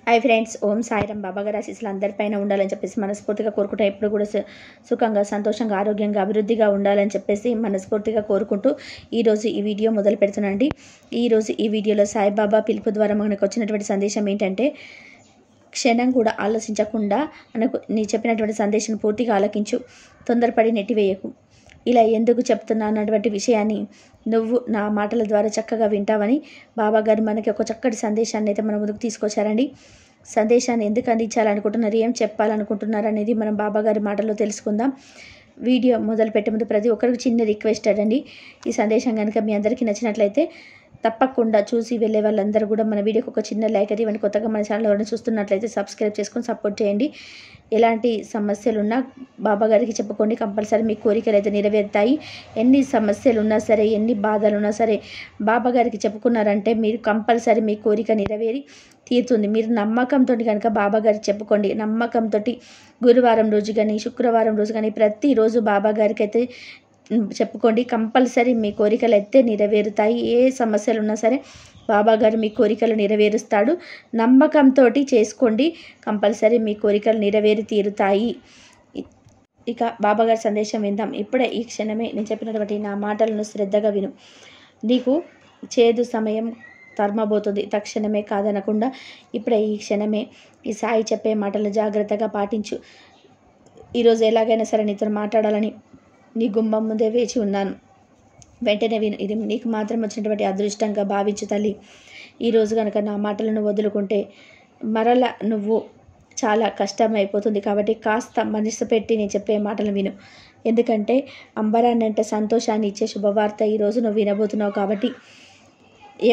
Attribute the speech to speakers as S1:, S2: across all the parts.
S1: Hi friends, ఓం సాయిరాం. బాబాగారి ఆశీస్సులు అందరిపైన ఉండాలని చెప్పేసి మనస్ఫూర్తిగా కోరుకుంటూ ఎప్పుడు కూడా సుఖంగా, సంతోషంగా, ఆరోగ్యంగా, అభివృద్ధిగా ఉండాలని చెప్పేసి మనస్ఫూర్తిగా కోరుకుంటూ ఈరోజు ఈ వీడియో మొదలు పెడుతున్నానండి. ఈరోజు ఈ వీడియోలో సాయిబాబా పిలుపు ద్వారా మనకు వచ్చినటువంటి సందేశం ఏంటంటే, క్షణం కూడా ఆలోచించకుండా మనకు నీ చెప్పినటువంటి సందేశం పూర్తిగా ఆలకించు, తొందరపడి నెట్టివేయకు. ఇలా ఎందుకు చెప్తున్నా అన్నటువంటి విషయాన్ని నువ్వు నా మాటల ద్వారా చక్కగా వింటావని బాబాగారు మనకి ఒక చక్కటి సందేశాన్ని అయితే మన ముందుకు తీసుకొచ్చారండి. సందేశాన్ని ఎందుకు అందించాలనుకుంటున్నారు, ఏం చెప్పాలనుకుంటున్నారు అనేది మనం బాబాగారి మాటల్లో తెలుసుకుందాం. వీడియో మొదలు పెట్టే ముందు ప్రతి ఒక్కరికి చిన్న రిక్వెస్ట్ అండి. ఈ సందేశం కనుక మీ అందరికీ నచ్చినట్లయితే తప్పకుండా చూసి వెళ్ళే వాళ్ళందరూ కూడా మన వీడియోకి ఒక చిన్న లైక్ అది ఇవ్వండి. కొత్తగా మన ఛానల్ ఎవరైనా చూస్తున్నట్లయితే సబ్స్క్రైబ్ చేసుకొని సపోర్ట్ చేయండి. ఎలాంటి సమస్యలున్నా బాబాగారికి చెప్పుకోండి, కంపల్సరీ మీ కోరికలు అయితే నెరవేరుతాయి. ఎన్ని సమస్యలు ఉన్నా సరే, ఎన్ని బాధలు ఉన్నా సరే బాబాగారికి చెప్పుకున్నారంటే మీరు కంపల్సరీ మీ కోరిక నెరవేరి తీరుతుంది. మీరు నమ్మకంతో కనుక బాబాగారికి చెప్పుకోండి. నమ్మకంతో గురువారం రోజు కానీ, శుక్రవారం రోజు కానీ ప్రతిరోజు బాబాగారికి అయితే చెప్పుకోండి. కంపల్సరీ మీ కోరికలు అయితే నెరవేరుతాయి. ఏ సమస్యలు ఉన్నా సరే బాబాగారు మీ కోరికలు నెరవేరుస్తాడు. నమ్మకంతో చేసుకోండి, కంపల్సరీ మీ కోరికలు నెరవేరి తీరుతాయి. ఇక బాబాగారి సందేశం విందాం. ఇప్పుడే ఈ క్షణమే నేను చెప్పినటువంటి నా మాటలను శ్రద్ధగా విను. నీకు చేదు సమయం తరమబోతుంది. తక్షణమే కాదనకుండా ఇప్పుడే ఈ క్షణమే ఈ సాయి చెప్పే మాటలు జాగ్రత్తగా పాటించు. ఈరోజు ఎలాగైనా సరే నీతో మాట్లాడాలని నీ గుమ్మం ముందే వేచి ఉన్నాను. వెంటనే విను. ఇది నీకు మాత్రం వచ్చినటువంటి అదృష్టంగా భావించు తల్లి. ఈరోజు కనుక నా మాటలను వదులుకుంటే మరలా నువ్వు చాలా కష్టమైపోతుంది. కాబట్టి కాస్త మనసు పెట్టి నేను చెప్పే మాటలు విను. ఎందుకంటే అంబరాన్నంటే సంతోషాన్ని ఇచ్చే శుభవార్త ఈరోజు నువ్వు వినబోతున్నావు. కాబట్టి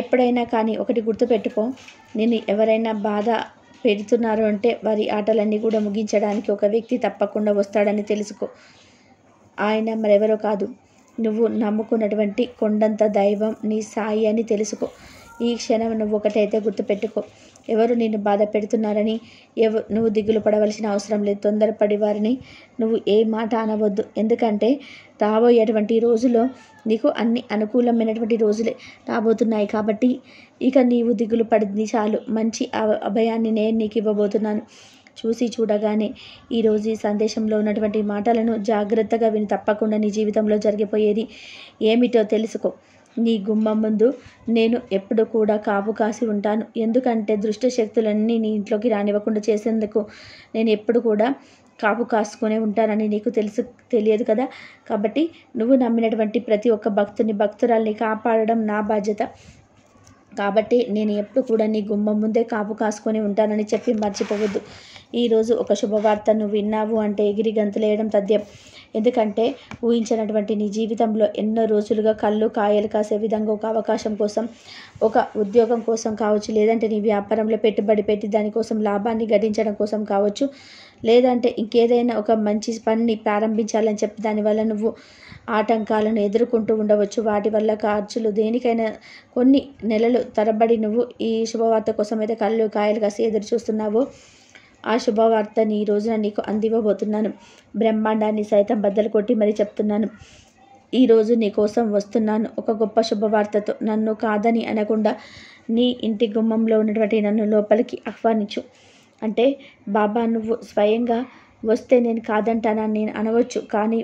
S1: ఎప్పుడైనా కానీ ఒకటి గుర్తుపెట్టుకో, నేను ఎవరైనా బాధ పెడుతున్నారు అంటే వారి ఆటలన్నీ కూడా ముగించడానికి ఒక వ్యక్తి తప్పకుండా వస్తాడని తెలుసుకో. ఆయన మరెవరో కాదు, నువ్వు నమ్ముకున్నటువంటి కొండంత దైవం నీ సాయి అని తెలుసుకో. ఈ క్షణం నువ్వు ఒకటైతే గుర్తుపెట్టుకో, ఎవరు నిన్ను బాధ పెడుతున్నారని నువ్వు దిగులు పడవలసిన అవసరం లేదు. తొందరపడి వారిని నువ్వు ఏ మాట అనవద్దు. ఎందుకంటే రాబోయేటువంటి రోజుల్లో నీకు అన్ని అనుకూలమైనటువంటి రోజులే రాబోతున్నాయి. కాబట్టి ఇక నీవు దిగులు పడింది చాలు. మంచి అభయాన్ని నేను నీకు ఇవ్వబోతున్నాను. చూసి చూడగానే ఈరోజు ఈ సందేశంలో ఉన్నటువంటి మాటలను జాగ్రత్తగా విని తప్పకుండా నీ జీవితంలో జరిగిపోయేది ఏమిటో తెలుసుకో. నీ గుమ్మం ముందు నేను ఎప్పుడు కూడా కాపు కాసి ఉంటాను. ఎందుకంటే దుష్ట శక్తులన్నీ నీ ఇంట్లోకి రానివ్వకుండా చేసేందుకు నేను ఎప్పుడు కూడా కాపు కాసుకునే ఉంటానని నీకు తెలియదు కదా. కాబట్టి నువ్వు నమ్మినటువంటి ప్రతి ఒక్క భక్తురాల్ని కాపాడడం నా బాధ్యత. కాబట్టి నేను ఎప్పుడు కూడా నీ గుమ్మం ముందే కాపు కాసుకొని ఉంటానని చెప్పి మర్చిపోవద్దు. ఈరోజు ఒక శుభవార్త నువ్వు విన్నావు అంటే ఎగిరి గంతులేయడం తథ్యం. ఎందుకంటే ఊహించినటువంటి నీ జీవితంలో ఎన్నో రోజులుగా కళ్ళు కాయలు కాసే విధంగా ఒక అవకాశం కోసం, ఒక ఉద్యోగం కోసం కావచ్చు, లేదంటే నీ వ్యాపారంలో పెట్టుబడి పెట్టి దానికోసం లాభాన్ని గడించడం కోసం కావచ్చు, లేదంటే ఇంకేదైనా ఒక మంచి పనిని ప్రారంభించాలని చెప్పి దానివల్ల నువ్వు ఆటంకాలను ఎదుర్కొంటూ ఉండవచ్చు. వాటి వల్ల ఖర్చులు దేనికైనా కొన్ని నెలలు తరబడి నువ్వు ఈ శుభవార్త కోసం అయితే కళ్ళు కాయలు కాసి ఎదురు చూస్తున్నావో ఆ శుభవార్తని ఈ రోజున నీకు అందివ్వబోతున్నాను. బ్రహ్మాండాన్ని సైతం బద్దలు కొట్టి మరీ చెప్తున్నాను. ఈరోజు నీ కోసం వస్తున్నాను ఒక గొప్ప శుభవార్తతో. నన్ను కాదని అనకుండా నీ ఇంటి గుమ్మంలో ఉన్నటువంటి నన్ను లోపలికి ఆహ్వానించు. అంటే బాబా నువ్వు స్వయంగా వస్తే నేను కాదంటానా? నేను అనవచ్చు, కానీ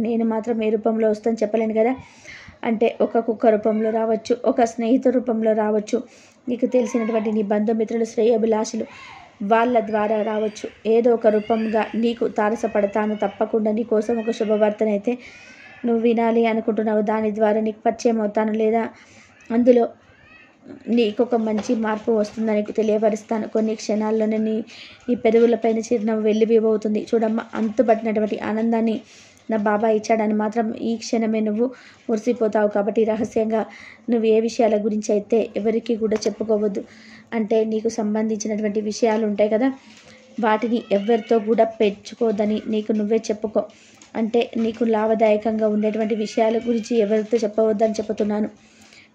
S1: నేను మాత్రం ఏ రూపంలో వస్తాను చెప్పలేను కదా. అంటే ఒక కుక్క రూపంలో రావచ్చు, ఒక స్నేహితు రూపంలో రావచ్చు, నీకు తెలిసినటువంటి నీ బంధుమిత్రులు, శ్రేయోభిలాషులు వాళ్ళ ద్వారా రావచ్చు. ఏదో ఒక రూపంగా నీకు తారసపడతాను. తప్పకుండా నీ కోసం ఒక శుభవార్తనైతే నువ్వు వినాలి అనుకుంటున్నావు. దాని ద్వారా నీకు పరిచయం అవుతాను, లేదా అందులో నీకు ఒక మంచి మార్పు వస్తుందని తెలియపరుస్తాను. కొన్ని క్షణాల్లోనే నీ పెదవులపైన చిరునవ్వు వెల్లివిబోతుంది. చూడమ్మా, అంతుపట్టినటువంటి ఆనందాన్ని నా బాబా ఇచ్చాడని మాత్రం ఈ క్షణమే నువ్వు మురిసిపోతావు. కాబట్టి రహస్యంగా నువ్వు ఏ విషయాల గురించి అయితే ఎవరికి కూడా చెప్పుకోవద్దు. అంటే నీకు సంబంధించినటువంటి విషయాలు ఉంటాయి కదా, వాటిని ఎవరితో కూడా పెంచుకోవద్దని నీకు నువ్వే చెప్పుకో. అంటే నీకు లాభదాయకంగా ఉండేటువంటి విషయాల గురించి ఎవరితో చెప్పవద్దని చెప్తున్నాను.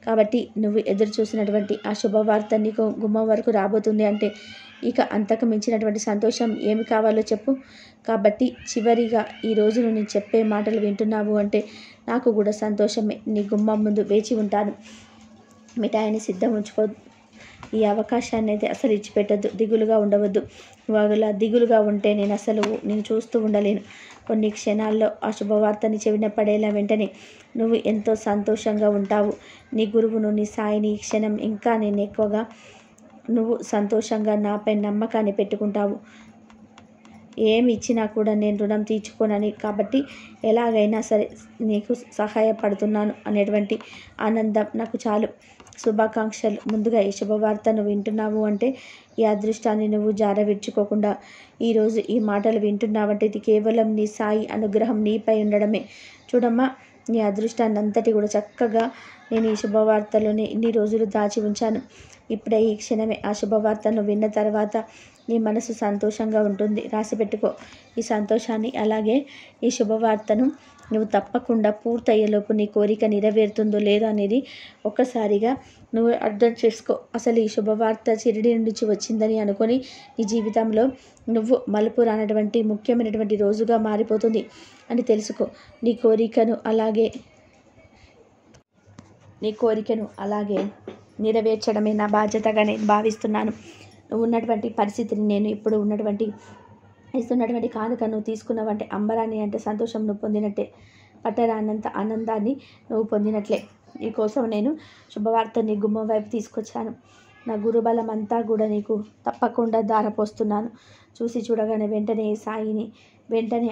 S1: కాబట్టి నువ్వు ఎదురు చూసినటువంటి ఆ శుభవార్త నీకు గుమ్మం వరకు రాబోతుంది అంటే ఇక అంతకు మించినటువంటి సంతోషం ఏమి కావాలో చెప్పు. కాబట్టి చివరిగా ఈరోజు నేను చెప్పే మాటలు వింటున్నావు అంటే నాకు కూడా సంతోషమే. నీ గుమ్మం ముందు వేచి ఉంటాను. మిఠాయిని సిద్ధం ఉంచుకో. ఈ అవకాశాన్ని అయితే అసలు ఇచ్చిపెట్టద్దు. దిగులుగా ఉండవద్దు. వాళ్ళ దిగులుగా ఉంటే నేను చూస్తూ ఉండలేను. కొన్ని క్షణాల్లో ఆ శుభవార్తని చెవిన పడేలా వెంటనే నువ్వు ఎంతో సంతోషంగా ఉంటావు. నీ గురువును, నీ సాయిని ఈ క్షణం ఇంకా నేను ఎక్కువగా నువ్వు సంతోషంగా నాపై నమ్మకాన్ని పెట్టుకుంటావు. ఏమి ఇచ్చినా కూడా నేను రుణం తీర్చుకోనని, కాబట్టి ఎలాగైనా సరే నీకు సహాయపడుతున్నాను అనేటువంటి ఆనందం నాకు చాలు. శుభాకాంక్షలు. ముందుగా ఈ శుభవార్తను వింటున్నావు అంటే ఈ అదృష్టాన్ని నువ్వు జారవిడ్చుకోకుండా ఈరోజు ఈ మాటలు వింటున్నావంటే ఇది కేవలం నీ సాయి అనుగ్రహం నీపై ఉండడమే. చూడమ్మా, నీ అదృష్టాన్ని అంతటి కూడా చక్కగా నేను ఈ శుభవార్తలోనే ఇన్ని రోజులు దాచి ఉంచాను. ఇప్పుడే ఈ క్షణమే ఆ శుభవార్తను విన్న తర్వాత నీ మనసు సంతోషంగా ఉంటుంది. రాసిపెట్టుకో ఈ సంతోషాన్ని. అలాగే ఈ శుభవార్తను నువ్వు తప్పకుండా పూర్తయ్యేలోపు నీ కోరిక నెరవేరుతుందో లేదో అనేది ఒక్కసారిగా నువ్వు అర్థం చేసుకో. అసలు ఈ శుభవార్త షిరిడి నుంచి వచ్చిందని అనుకొని నీ జీవితంలో నువ్వు మలుపు రానటువంటి ముఖ్యమైనటువంటి రోజుగా మారిపోతుంది అని తెలుసుకో. నీ కోరికను అలాగే నెరవేర్చడమే నా బాధ్యతగా నేను భావిస్తున్నాను. నువ్వు ఉన్నటువంటి పరిస్థితిని నేను ఇప్పుడు ఇస్తున్నటువంటి కానుకను తీసుకున్నావంటే అంబరాన్ని అంటే సంతోషం నువ్వు పొందినట్టే, పట్టరానంత ఆనందాన్ని నువ్వు పొందినట్లే. ఈ కోసం నేను శుభవార్తని గుమ్మం వైపు తీసుకొచ్చాను. నా గురుబలం అంతా కూడా నీకు తప్పకుండా ధారపోస్తున్నాను. చూసి చూడగానే వెంటనే సాయిని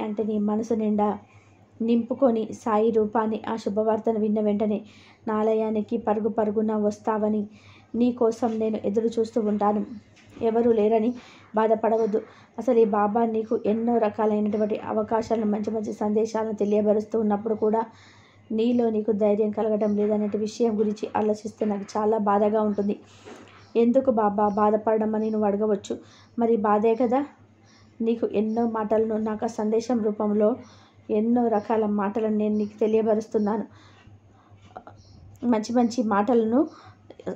S1: అంటే నీ మనసు నిండా నింపుకొని సాయి రూపాన్ని ఆ శుభవార్తను విన్న వెంటనే నా ఆలయానికి పరుగున వస్తావని నీ కోసం నేను ఎదురు చూస్తూ ఉంటాను. ఎవరూ లేరని బాధపడవద్దు. అసలు ఈ బాబా నీకు ఎన్నో రకాలైనటువంటి అవకాశాలను, మంచి మంచి సందేశాలను తెలియబరుస్తూ ఉన్నప్పుడు కూడా నీకు ధైర్యం కలగడం లేదనే విషయం గురించి ఆలోచిస్తే నాకు చాలా బాధగా ఉంటుంది. ఎందుకు బాబా బాధపడడం అని నువ్వు అడగవచ్చు. మరి బాధే కదా. నీకు ఎన్నో మాటలను నాకు ఆ సందేశం రూపంలో ఎన్నో రకాల మాటలను నేను నీకు తెలియబరుస్తున్నాను. మంచి మంచి మాటలను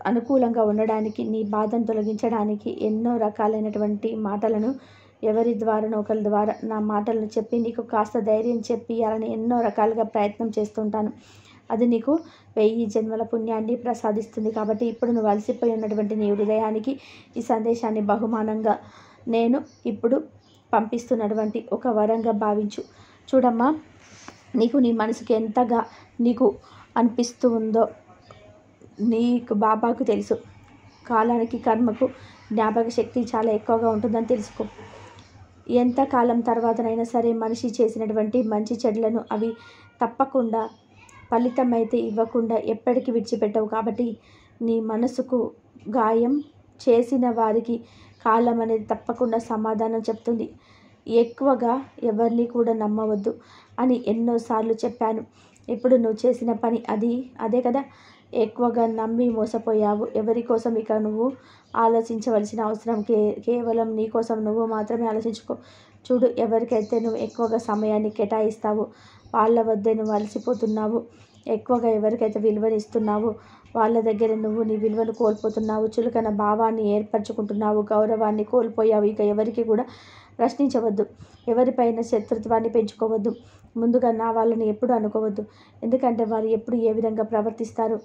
S1: అనుకూలంగా ఉండడానికి, నీ బాధను తొలగించడానికి ఎన్నో రకాలైనటువంటి మాటలను ఎవరి ద్వారానో ఒకరి ద్వారా నా మాటలను చెప్పి నీకు కాస్త ధైర్యం చెప్పియాలని ఎన్నో రకాలుగా ప్రయత్నం చేస్తుంటాను. అది నీకు 1000 జన్మల పుణ్యాన్ని ప్రసాదిస్తుంది. కాబట్టి ఇప్పుడు నువ్వు అలసిపోయి ఉన్నటువంటి నీ హృదయానికి ఈ సందేశాన్ని బహుమానంగా నేను ఇప్పుడు పంపిస్తున్నటువంటి ఒక వరంగా భావించు. చూడమ్మా, నీకు నీ మనసుకి ఎంతగా నీకు అనిపిస్తూ ఉందో నీకు బాబాకు తెలుసు. కాలానికి, కర్మకు జ్ఞాపక శక్తి చాలా ఎక్కువగా ఉంటుందని తెలుసుకో. ఎంతకాలం తర్వాతనైనా సరే మనిషి చేసినటువంటి మంచి చెడులను అవి తప్పకుండా ఫలితం అయితే ఇవ్వకుండా ఎప్పటికీ విడిచిపెట్టవు. కాబట్టి నీ మనసుకు గాయం చేసిన వారికి కాలం అనేది తప్పకుండా సమాధానం చెప్తుంది. ఎక్కువగా ఎవరిని కూడా నమ్మవద్దు అని ఎన్నోసార్లు చెప్పాను. ఇప్పుడు నువ్వు చేసిన పని అదే కదా. ఎక్కువగా నమ్మి మోసపోయావు. ఎవరి కోసం ఇక నువ్వు ఆలోచించవలసిన అవసరం కేవలం నీ కోసం నువ్వు మాత్రమే ఆలోచించుకో. చూడు, ఎవరికైతే నువ్వు ఎక్కువగా సమయాన్ని కేటాయిస్తావో వాళ్ళ వద్దే నువ్వు అలసిపోతున్నావు. ఎక్కువగా ఎవరికైతే విలువనిస్తున్నావో వాళ్ళ దగ్గర నువ్వు నీ విలువను కోల్పోతున్నావు. చులకన భావాన్ని ఏర్పరచుకుంటున్నావు. గౌరవాన్ని కోల్పోయావు. ఇక ఎవరికి కూడా ప్రశ్నించవద్దు. ఎవరిపైన శత్రుత్వాన్ని పెంచుకోవద్దు. ముందుగా నా వాళ్ళని ఎప్పుడు అనుకోవద్దు. ఎందుకంటే వారు ఎప్పుడు ఏ విధంగా ప్రవర్తిస్తారు,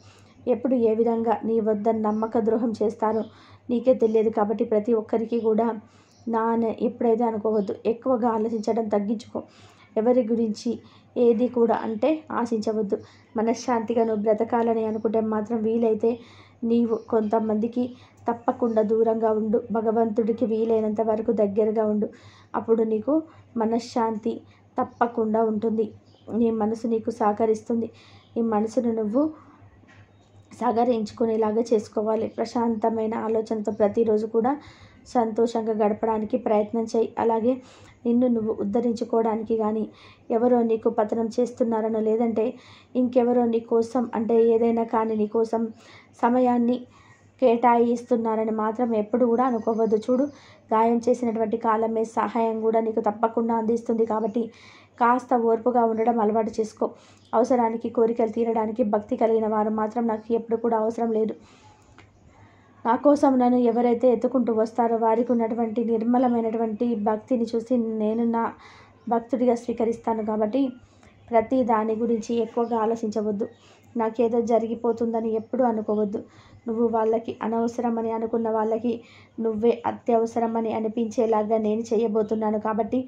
S1: ఎప్పుడు ఏ విధంగా నీ వద్ద నమ్మక ద్రోహం చేస్తారో నీకే తెలియదు. కాబట్టి ప్రతి ఒక్కరికి కూడా ఎప్పుడైతే అనుకోవద్దు. ఎక్కువగా ఆలోచించడం తగ్గించుకో. ఎవరి గురించి ఏది కూడా ఆశించవద్దు. మనశ్శాంతిగా నువ్వు బ్రతకాలని అనుకుంటే మాత్రం వీలైతే నీవు కొంతమందికి తప్పకుండా దూరంగా ఉండు. భగవంతుడికి వీలైనంత వరకు దగ్గరగా ఉండు. అప్పుడు నీకు మనశ్శాంతి తప్పకుండా ఉంటుంది. నీ మనసు నీకు సహకరిస్తుంది. నీ మనసును నువ్వు సహకరించుకునేలాగా చేసుకోవాలి. ప్రశాంతమైన ఆలోచనతో ప్రతిరోజు కూడా సంతోషంగా గడపడానికి ప్రయత్నం చేయి. అలాగే నిన్ను నువ్వు ఉద్ధరించుకోవడానికి కానీ ఎవరో నీకు పతనం చేస్తున్నారనో, లేదంటే ఇంకెవరో నీ కోసం ఏదైనా కానీ నీ కోసం సమయాన్ని కేటాయిస్తున్నారని మాత్రం ఎప్పుడు కూడా అనుకోవద్దు. చూడు, గాయం చేసినటువంటి కాలమే సహాయం కూడా నీకు తప్పకుండా అందిస్తుంది. కాబట్టి కాస్త ఓర్పుగా ఉండడం అలవాటు చేసుకో. అవసరానికి, కోరికలు తీరడానికి భక్తి కలిగిన వారు మాత్రం నాకు ఎప్పుడు కూడా అవసరం లేదు. నా కోసం నన్ను ఎవరైతే ఎత్తుకుంటూ వస్తారో వారికి ఉన్నటువంటి నిర్మలమైనటువంటి భక్తిని చూసి నేను నా భక్తుడిగా స్వీకరిస్తాను. కాబట్టి ప్రతి దాని గురించి ఎక్కువగా ఆలోచించవద్దు. నాకేదో జరిగిపోతుందని ఎప్పుడూ అనుకోవద్దు. నువ్వు వాళ్ళకి అనవసరమని అనుకున్న వాళ్ళకి నువ్వే అత్యవసరమని అనిపించేలాగా నేను చేయబోతున్నాను. కాబట్టి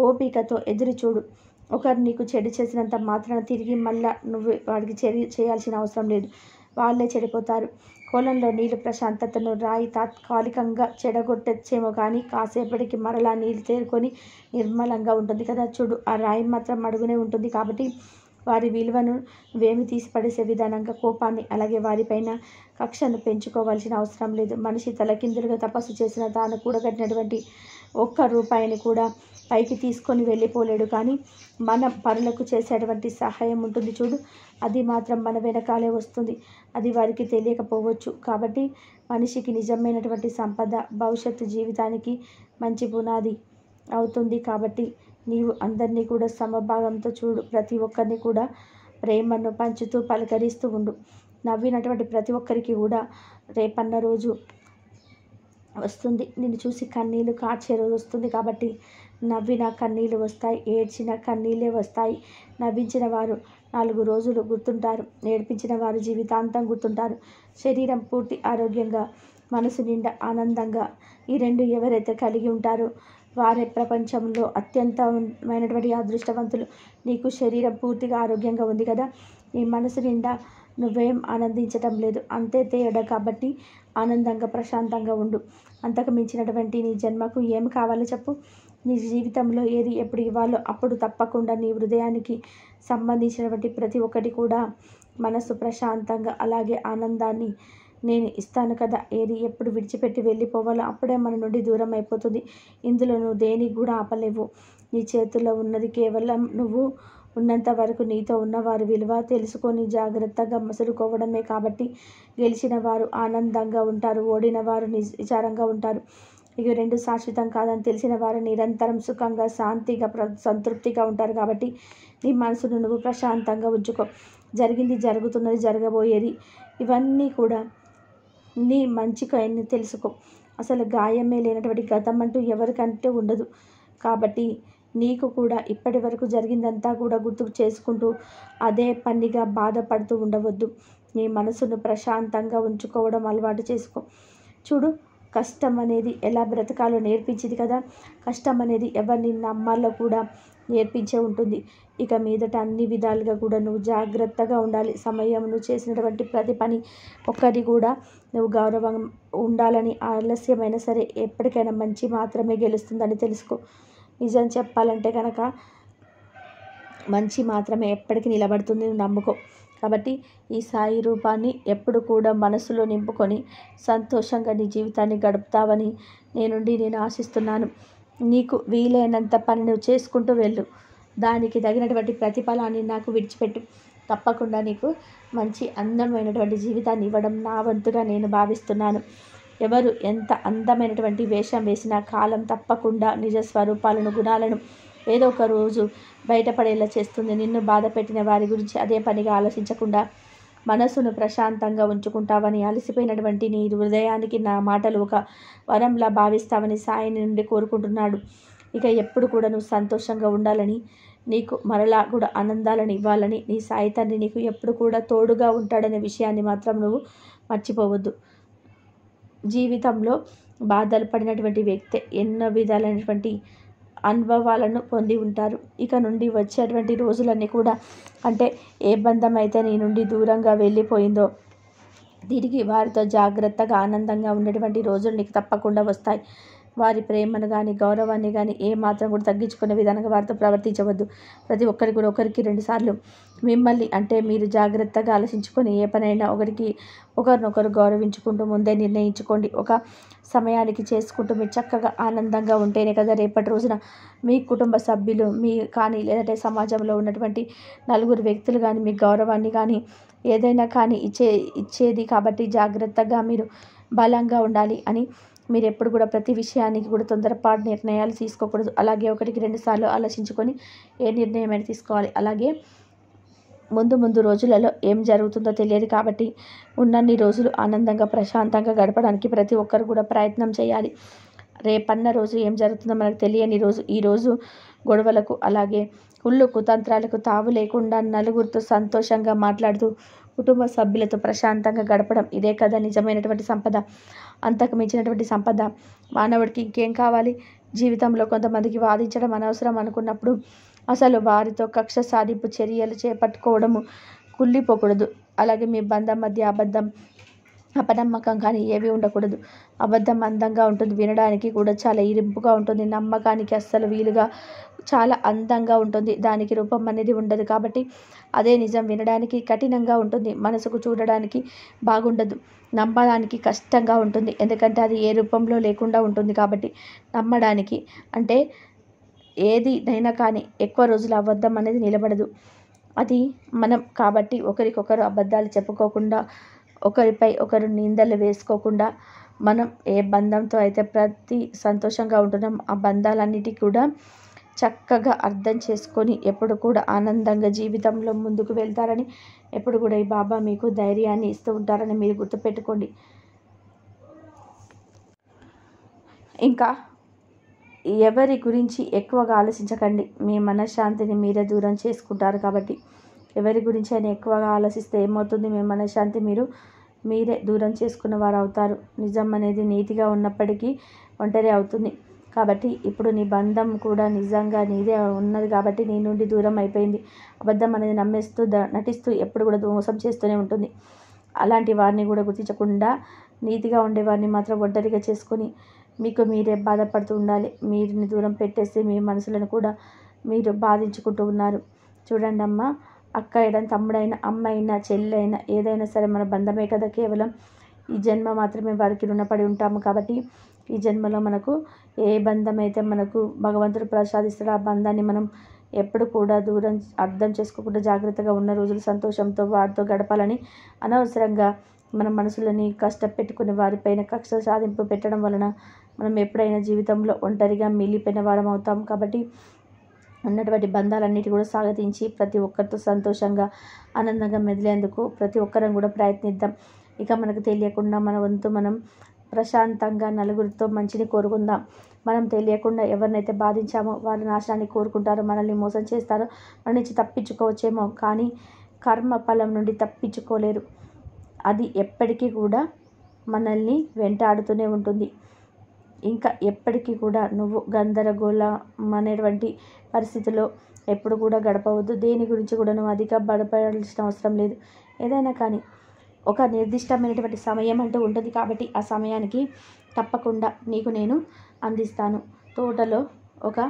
S1: ఓపికతో ఎదురు చూడు. ఒకరు నీకు చెడు చేసినంత మాత్రాన తిరిగి మళ్ళా నువ్వు వాడికి చేయాల్సిన అవసరం లేదు. వాళ్ళే చెడిపోతారు. కోలంలో నీళ్లు ప్రశాంతతను రాయి తాత్కాలికంగా చెడగొట్టచ్చేమో కానీ కాసేపటికి మరలా నీళ్ళు తేరుకొని నిర్మలంగా ఉంటుంది కదా. చూడు, ఆ రాయి మాత్రం అడుగునే ఉంటుంది. కాబట్టి వారి విలువను నువ్వేమి తీసిపడేసే విధానంగా కోపాన్ని అలాగే వారిపైన కక్షను పెంచుకోవాల్సిన అవసరం లేదు. మనిషి తలకిందులుగా తపస్సు చేసిన తాను కూడగట్టినటువంటి ₹1 కూడా పైకి తీసుకొని వెళ్ళిపోలేడు. కానీ మనం పరులకు చేసేటువంటి సహాయం ఉంటుంది చూడు, అది మాత్రం మన వెనకాలే వస్తుంది. అది వారికి తెలియకపోవచ్చు. కాబట్టి మనిషికి నిజమైనటువంటి సంపద భవిష్యత్తు జీవితానికి మంచి పునాది అవుతుంది. కాబట్టి నీవు అందరినీ కూడా సమభావంతో చూడు. ప్రతి ఒక్కరిని కూడా ప్రేమను పంచుతూ పలకరిస్తూ ఉండు. నవ్వినటువంటి ప్రతి ఒక్కరికి కూడా రేపన్న రోజు వస్తుంది. నిన్ను చూసి కన్నీళ్ళు కార్చే రోజు వస్తుంది. కాబట్టి నవ్విన కన్నీళ్ళు వస్తాయి, ఏడ్చిన కన్నీళ్ళే వస్తాయి. నవ్వించిన వారు 4 రోజులు గుర్తుంటారు, ఏడ్పించిన వారు జీవితాంతం గుర్తుంటారు. శరీరం పూర్తి ఆరోగ్యంగా, మనసు నిండా ఆనందంగా ఈ రెండు ఎవరైతే కలిగి ఉంటారో వారే ప్రపంచంలో అత్యంతమైనటువంటి అదృష్టవంతులు. నీకు శరీరం పూర్తిగా ఆరోగ్యంగా ఉంది కదా, నీ మనసు నిండా నువ్వేం ఆనందించటం లేదు, అంతే తేడా. కాబట్టి ఆనందంగా ప్రశాంతంగా ఉండు. అంతకు మించినటువంటి నీ జన్మకు ఏం కావాలో చెప్పు. నీ జీవితంలో ఏది ఎప్పుడు ఇవ్వాలో అప్పుడు తప్పకుండా నీ హృదయానికి సంబంధించినటువంటి ప్రతి ఒక్కటి కూడా మనసు ప్రశాంతంగా అలాగే ఆనందాన్ని నేను ఇస్తాను కదా. ఏది ఎప్పుడు విడిచిపెట్టి వెళ్ళిపోవాలో అప్పుడే మన నుండి దూరం అయిపోతుంది. ఇందులో నువ్వు దేనికి కూడా ఆపలేవు. నీ చేతుల్లో ఉన్నది కేవలం నువ్వు ఉన్నంత వరకు నీతో ఉన్నవారి విలువ తెలుసుకొని జాగ్రత్తగా మసులుకోవడమే. కాబట్టి గెలిచిన వారు ఆనందంగా ఉంటారు, ఓడిన వారు విచారంగా ఉంటారు. ఇవి రెండు శాశ్వతం కాదని తెలిసిన వారు నిరంతరం సుఖంగా, శాంతిగా, సంతృప్తిగా ఉంటారు. కాబట్టి నీ మనసును నువ్వు ప్రశాంతంగా ఉంచుకో. జరిగింది, జరుగుతున్నది, జరగబోయేది ఇవన్నీ కూడా నీ మంచికని తెలుసుకో. అసలు గాయమే లేనటువంటి గతం అంటూ ఎవరికంటే ఉండదు. కాబట్టి నీకు కూడా ఇప్పటి వరకు జరిగిందంతా కూడా గుర్తు చేసుకుంటూ అదే పనిగా బాధపడుతూ ఉండవద్దు. నీ మనసును ప్రశాంతంగా ఉంచుకోవడం అలవాటు చేసుకో. చూడు, కష్టం అనేది ఎలా బ్రతకాలో నేర్పించింది కదా. కష్టం అనేది ఎవరిని నమ్మాలో కూడా నేర్పించే ఉంటుంది. ఇక మీదట అన్ని విధాలుగా కూడా నువ్వు జాగ్రత్తగా ఉండాలి. సమయం నువ్వు చేసినటువంటి ప్రతి పని ఒక్కటి కూడా నువ్వు గౌరవం ఉండాలని. ఆలస్యమైనా సరే ఎప్పటికైనా మంచి మాత్రమే గెలుస్తుందని తెలుసుకో. నిజం చెప్పాలంటే కనుక మంచి మాత్రమే ఎప్పటికీ నిలబడుతుంది, నువ్వు నమ్ముకో. కాబట్టి ఈ సాయి రూపాన్ని ఎప్పుడు కూడా మనసులో నింపుకొని సంతోషంగా నీ జీవితాన్ని గడుపుతావని నేను ఆశిస్తున్నాను. నీకు వీలైనంత పని నువ్వు చేసుకుంటూ వెళ్ళు. దానికి తగినటువంటి ప్రతిఫలాన్ని నాకు విడిచిపెట్టు. తప్పకుండా నీకు మంచి అందమైనటువంటి జీవితాన్ని ఇవ్వడం నా వంతుగా నేను భావిస్తున్నాను. ఎవరు ఎంత అందమైనటువంటి వేషం వేసినా కాలం తప్పకుండా నిజ స్వరూపాలను, గుణాలను ఏదో ఒక రోజు బయటపడేలా చేస్తుంది. నిన్ను బాధ పెట్టిన వారి గురించి అదే పనిగా ఆలోచించకుండా మనసును ప్రశాంతంగా ఉంచుకుంటావని, అలసిపోయినటువంటి నీ హృదయానికి నా మాటలు ఒక వరంలా భావిస్తావని సాయి నుండి కోరుకుంటున్నాడు. ఇక ఎప్పుడు కూడా నువ్వు సంతోషంగా ఉండాలని, నీకు మరలా కూడా ఆనందాలను ఇవ్వాలని నీ సాయి తండ్రి నీకు ఎప్పుడు కూడా తోడుగా ఉంటాడనే విషయాన్ని మాత్రం నువ్వు మర్చిపోవద్దు. జీవితంలో బాధలు పడినటువంటి వ్యక్తి ఎన్నో విధాలైనటువంటి అనుభవాలను పొంది ఉంటారు. ఇక నుండి వచ్చేటువంటి రోజులన్నీ కూడా, అంటే ఏ బంధం అయితే నీ నుండి దూరంగా వెళ్ళిపోయిందో తిరిగి వారితో జాగ్రత్తగా ఆనందంగా ఉన్నటువంటి రోజులు నీకు తప్పకుండా వస్తాయి. వారి ప్రేమను కానీ, గౌరవాన్ని కానీ ఏమాత్రం కూడా తగ్గించుకునే విధానంగా వారితో ప్రవర్తించవద్దు. ప్రతి ఒక్కరికి కూడా ఒకరికి 2 సార్లు మిమ్మల్ని, అంటే మీరు జాగ్రత్తగా ఆలోచించుకొని ఏ పనైనా ఒకరినొకరు గౌరవించుకుంటూ ముందే నిర్ణయించుకోండి. ఒక సమయానికి చేసుకుంటూ మీరు చక్కగా ఆనందంగా ఉంటేనే కదా రేపటి రోజున మీ కుటుంబ సభ్యులు మీ కానీ, లేదంటే సమాజంలో ఉన్నటువంటి 4 వ్యక్తులు కానీ మీ గౌరవాన్ని కానీ ఏదైనా కానీ ఇచ్చేది. కాబట్టి జాగ్రత్తగా మీరు బలంగా ఉండాలి అని మీరు ఎప్పుడు కూడా ప్రతి విషయానికి కూడా తొందరపాటు నిర్ణయాలు తీసుకోకూడదు. అలాగే 1-2 సార్లు ఆలోచించుకొని ఏ నిర్ణయమైనా తీసుకోవాలి. అలాగే ముందు రోజులలో ఏం జరుగుతుందో తెలియదు. కాబట్టి ఉన్నన్ని రోజులు ఆనందంగా ప్రశాంతంగా గడపడానికి ప్రతి ఒక్కరు కూడా ప్రయత్నం చేయాలి. రేపన్న రోజు ఏం జరుగుతుందో మనకు తెలియని రోజు. ఈరోజు గొడవలకు అలాగే కుళ్ళు కుతంత్రాలకు తావు లేకుండా నలుగురితో సంతోషంగా మాట్లాడుతూ కుటుంబ సభ్యులతో ప్రశాంతంగా గడపడం, ఇదే కదా నిజమైనటువంటి సంపద. అంతకు మించినటువంటి సంపద మానవుడికి ఇంకేం కావాలి? జీవితంలో కొంతమందికి వాదించడం అనవసరం అనుకున్నప్పుడు అసలు వారితో కక్ష సాధింపు చర్యలు చేపట్టుకోవడము కుళ్ళిపోకూడదు. అలాగే మీ బంధం మధ్య అపనమ్మకం కానీ ఏవి ఉండకూడదు. అబద్ధం అందంగా ఉంటుంది, వినడానికి కూడా చాలా ఇరింపుగా ఉంటుంది. నమ్మకానికి అస్సలు వీలుగా చాలా అందంగా ఉంటుంది, దానికి రూపం అనేది ఉండదు. కాబట్టి అదే నిజం వినడానికి కఠినంగా ఉంటుంది, మనసుకు చూడడానికి బాగుండదు, నమ్మడానికి కష్టంగా ఉంటుంది. ఎందుకంటే అది ఏ రూపంలో లేకుండా ఉంటుంది. కాబట్టి నమ్మడానికి అంటే ఏదినైనా కానీ ఎక్కువ రోజులు అబద్ధం అనేది నిలబడదు. అది మనం కాబట్టి ఒకరికొకరు అబద్ధాలు చెప్పుకోకుండా, ఒకరిపై ఒకరు నిందలు వేసుకోకుండా మనం ఏ బంధంతో అయితే సంతోషంగా ఉంటున్నాం ఆ బంధాలన్నిటికీ కూడా చక్కగా అర్థం చేసుకొని ఎప్పుడు కూడా ఆనందంగా జీవితంలో ముందుకు వెళ్తారని, ఎప్పుడు కూడా ఈ బాబా మీకు ధైర్యాన్ని ఇస్తూ ఉంటారని మీరు గుర్తుపెట్టుకోండి. ఇంకా ఎవరి గురించి ఎక్కువగా ఆలోచించకండి, మీ మనశ్శాంతిని మీరే దూరం చేసుకుంటారు. కాబట్టి ఎవరి గురించి అయినా ఎక్కువగా ఆలోచిస్తే ఏమవుతుంది? మీ మనశ్శాంతి మీరే దూరం చేసుకున్న వారు అవుతారు. నిజం అనేది నీతిగా ఉన్నప్పటికీ ఒంటరి అవుతుంది. కాబట్టి ఇప్పుడు నీ బంధం కూడా నిజంగా నీదే ఉన్నది కాబట్టి నీ నుండి దూరం అయిపోయింది. అబద్ధం అనేది నటిస్తూ ఎప్పుడు కూడా మోసం చేస్తూనే ఉంటుంది. అలాంటి వారిని కూడా గుర్తించకుండా నీతిగా ఉండేవారిని మాత్రం ఒంటరిగా చేసుకొని మీకు మీరే బాధపడుతూ ఉండాలి. మీరిని దూరం పెట్టేసి మీ మనసులను కూడా మీరు బాధించుకుంటూ ఉన్నారు. చూడండి అమ్మ, అక్క అయినా తమ్ముడైనా అమ్మ అయినా చెల్లి అయినా ఏదైనా సరే మన బంధమే కదా. కేవలం ఈ జన్మ మాత్రమే వారికి రుణపడి ఉంటాము. కాబట్టి ఈ జన్మలో మనకు ఏ బంధం అయితే మనకు భగవంతుడు ప్రసాదిస్తాడో ఆ బంధాన్ని మనం ఎప్పుడు కూడా అర్థం చేసుకోకుండా జాగ్రత్తగా ఉన్న రోజులు సంతోషంతో వారితో గడపాలని, అనవసరంగా మన మనసులని కష్టపెట్టుకునే వారిపైన కక్ష సాధింపు పెట్టడం వలన మనం ఎప్పుడైనా జీవితంలో ఒంటరిగా మిగిలిపోయిన వారం అవుతాం. కాబట్టి ఉన్నటువంటి బంధాలన్నిటి కూడా సాగతించి ప్రతి ఒక్కరితో సంతోషంగా ఆనందంగా మెదిలేందుకు ప్రతి ఒక్కరం కూడా ప్రయత్నిద్దాం. ఇక మనకు తెలియకుండా మన వంతు మనం ప్రశాంతంగా నలుగురితో మంచిని కోరుకుందాం. మనం తెలియకుండా ఎవరినైతే బాధించామో వాళ్ళ నాశనాన్ని కోరుకుంటారో, మనల్ని మోసం చేస్తారో మన నుంచి తప్పించుకోవచ్చేమో, కానీ కర్మ ఫలం నుండి తప్పించుకోలేరు. అది ఎప్పటికీ కూడా మనల్ని వెంటాడుతూనే ఉంటుంది. ఇంకా ఎప్పటికీ కూడా నువ్వు గందరగోళం అనేటువంటి పరిస్థితిలో ఎప్పుడు కూడా గడపవద్దు. దేని గురించి కూడా నువ్వు అధిక బడపడాల్సిన అవసరం లేదు. ఏదైనా కానీ ఒక నిర్దిష్టమైనటువంటి సమయం అంటూ ఉంటుంది. కాబట్టి ఆ సమయానికి తప్పకుండా నీకు నేను అందిస్తాను. తోటలో ఒక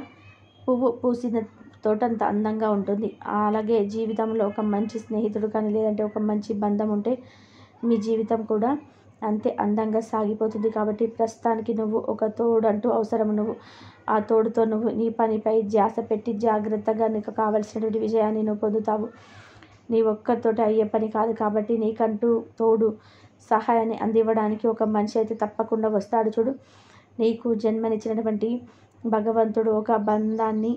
S1: పువ్వు పూసిన తోటంత అందంగా ఉంటుంది. అలాగే జీవితంలో ఒక మంచి స్నేహితుడు కానీ లేదంటే ఒక మంచి బంధం ఉంటే మీ జీవితం కూడా అంతే అందంగా సాగిపోతుంది. కాబట్టి ప్రస్తుతానికి నువ్వు ఒక తోడంటూ అవసరం. నువ్వు ఆ తోడుతో నువ్వు నీ పనిపై ధ్యాస పెట్టి జాగ్రత్తగా నీకు కావలసినటువంటి విజయాన్ని నువ్వు పొందుతావు. నీ ఒక్కరితోటి అయ్యే పని కాదు. కాబట్టి నీకంటూ తోడు సహాయాన్ని అందివ్వడానికి ఒక మనిషి అయితే తప్పకుండా వస్తాడు. చూడు, నీకు జన్మనిచ్చినటువంటి భగవంతుడు ఒక బంధాన్ని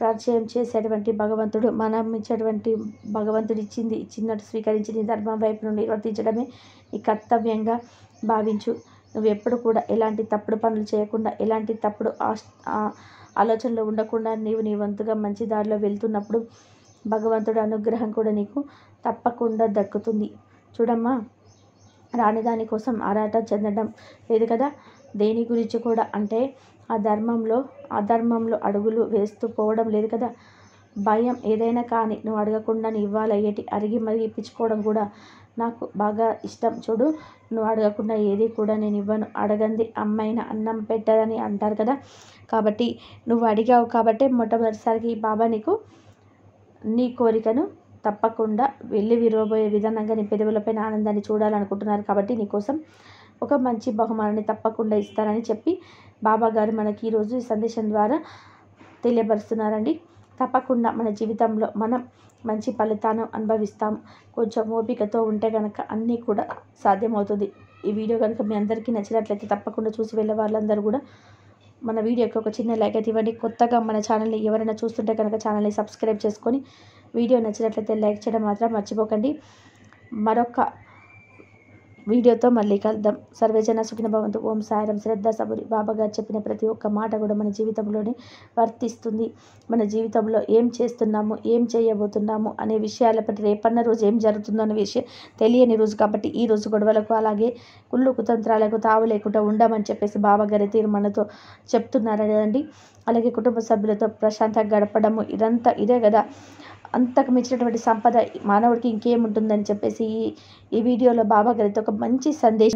S1: పరిచయం చేసేటువంటి భగవంతుడు. మనం ఇచ్చేటువంటి భగవంతుడు ఇచ్చినట్టు స్వీకరించి నీ ధర్మం వైపు నిర్వర్తించడమే నీ కర్తవ్యంగా భావించు. నువ్వు ఎప్పుడు కూడా ఎలాంటి తప్పుడు పనులు చేయకుండా, ఎలాంటి తప్పుడు ఆలోచనలు ఉండకుండా నీవు నీ వంతుగా మంచి దారిలో వెళ్తున్నప్పుడు భగవంతుడు అనుగ్రహం కూడా నీకు తప్పకుండా దక్కుతుంది. చూడమ్మా, రాని దానికోసం ఆరాటం చెందడం లేదు కదా. దేని గురించి కూడా అంటే అధర్మంలో అడుగులు వేస్తూ పోవడం లేదు కదా. భయం ఏదైనా కానీ నువ్వు అడగకుండా నీ ఇవ్వాలయ్యేటి అరిగి మరిగి ఇప్పించుకోవడం కూడా నాకు బాగా ఇష్టం. చూడు, నువ్వు అడగకుండా ఏది కూడా నేను ఇవ్వను. అడగంది అమ్మాయిన అన్నం పెట్టదని అంటారు కదా. కాబట్టి నువ్వు అడిగావు కాబట్టి మొట్టమొదటిసారికి బాబా నీ కోరికను తప్పకుండా వెళ్ళి విరవబోయే విధానంగా నీ పెదవులపైన ఆనందాన్ని చూడాలనుకుంటున్నారు. కాబట్టి నీకోసం ఒక మంచి బహుమానాన్ని తప్పకుండా ఇస్తారని చెప్పి బాబా గారు మనకి ఈరోజు ఈ సందేశం ద్వారా తెలియపరుస్తున్నారండి. తప్పకుండా మన జీవితంలో మనం మంచి ఫలితాన్ని అనుభవిస్తాము. కొంచెం ఓపికతో ఉంటే కనుక అన్నీ కూడా సాధ్యమవుతుంది. ఈ వీడియో కనుక మీ అందరికీ నచ్చినట్లయితే తప్పకుండా చూసి వెళ్ళే వాళ్ళందరూ కూడా మన వీడియోకి ఒక చిన్న లైక్ అయితే ఇవ్వండి. కొత్తగా మన ఛానల్ని ఎవరైనా చూస్తుంటే కనుక ఛానల్ని సబ్స్క్రైబ్ చేసుకొని వీడియో నచ్చినట్లయితే లైక్ చేయడం మాత్రం మర్చిపోకండి. మరొక వీడియోతో మళ్ళీ కలుద్దాం. సర్వేజన సుఖిన భవంతు. ఓం సాయిరాం. శ్రద్ధ సబూరి. బాబా గారు చెప్పిన ప్రతి ఒక్క మాట కూడా మన జీవితంలోనే వర్తిస్తుంది. మన జీవితంలో ఏం చేస్తున్నాము, ఏం చేయబోతున్నాము అనే విషయాలపై రేపన్న రోజు ఏం జరుగుతుందో అనే విషయం తెలియని రోజు కాబట్టి ఈ రోజు గొడవలకు అలాగే కుళ్ళు కుతంత్రాలకు తావు లేకుండా ఉండమని చెప్పేసి బాబా గారి తీరు మనతో చెప్తున్నారు కదండి. అలాగే కుటుంబ సభ్యులతో ప్రశాంతంగా గడపడము ఇదే కదా. అంతకు మించినటువంటి సంపద మానవుడికి ఇంకేముంటుందని చెప్పేసి ఈ వీడియోలో బాబా గారితో ఒక మంచి సందేశం